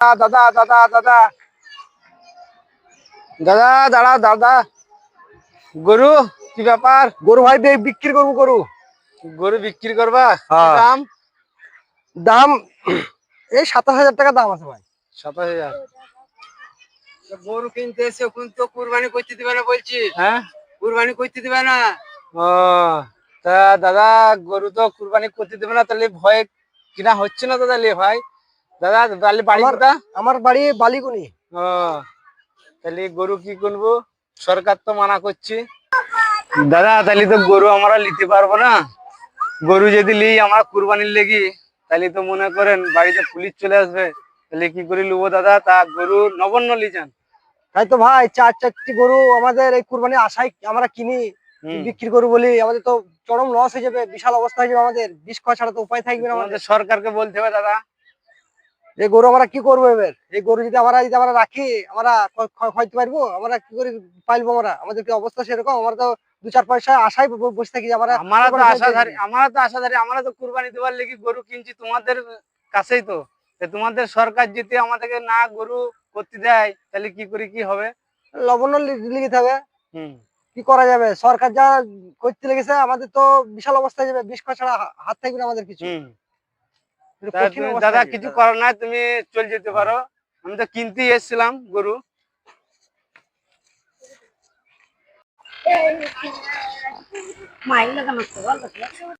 দাদা দাদা দাদা দাদা দাঁড়া দাদা, গরু কি ব্যাপার? গরু ভাই বিক্রি করবো গরু। গরু বিক্রি করবা? হ্যাঁ। দাম? দাম এই 27,000 টাকা দাম আছে ভাই। 27,000। গরু কিনতে এসে তো কুরবানি করতে দিবে না বলছি। হ্যাঁ, কুরবানি করতে দিবে না। ও তা দাদা, গরু তো কুরবানি করতে দেবে না, তাহলে ভয় কিনা হচ্ছে না তো তাহলে ভাই? দাদা তাহলে বাড়ি কোথা? আমার বাড়ি বালিগুনি। ও তাহলে গরু কি কিনবো? সরকার তো মানা করছে। দাদা তাহলে তো গরু আমরা নিতে পারবো না। গরু যদি লিই আমরা কুরবানির লেগে, তাহলে তো মনে করেন বাড়িতে পুলিশ চলে আসবে। তাহলে কি করে নেবো দাদা? তা গরু নবান্ন লিজান। তাই তো ভাই, চারটি গরু আমাদের এই কুরবানির আশায় আমরা কিনি, বিক্রি করবো বলি। আমাদের তো চরম লস হয়ে যাবে, বিশাল অবস্থা হয়ে যাবে আমাদের। বিষ খাওয়া ছাড়া তো উপায় থাকবে না আমাদের। আমাদের সরকারকে বলতে হবে দাদা। এই গরু আমরা কি করবো এবার? এই গরু যদি আমরা রাখি, আমরা খাইতে পারবো? আমরা কি করে পাইবো? আমাদের কি অবস্থা সেরকম? আমরা তো 2-4 পয়সা আশায় বসে থাকি যে আমরা আমরা তো আশাধারী, আমরা তো কুরবানি দেওয়ার লেগে গরু কিনছি তোমাদের কাছেই তো। তোমাদের সরকার যদি আমাদেরকে না গরু করতে দেয়, তাহলে কি করে কি হবে? লবণ লিখিতে হবে। হুম। কি করা যাবে? সরকার যা করতে লেগেছে, আমাদের তো বিশাল অবস্থা হয়ে যাবে। বিষ খাওয়া ছাড়া হাত থাকবে না আমাদের কিছু। একটু তা কঠিন তুমি অবস্থা দাদা হয়ে যাবে কিছু দাদা। করার নাই, তুমি চলে যেতে পারো। আমি তো কিনতেই এসেছিলাম গরু। মাইল লাগানো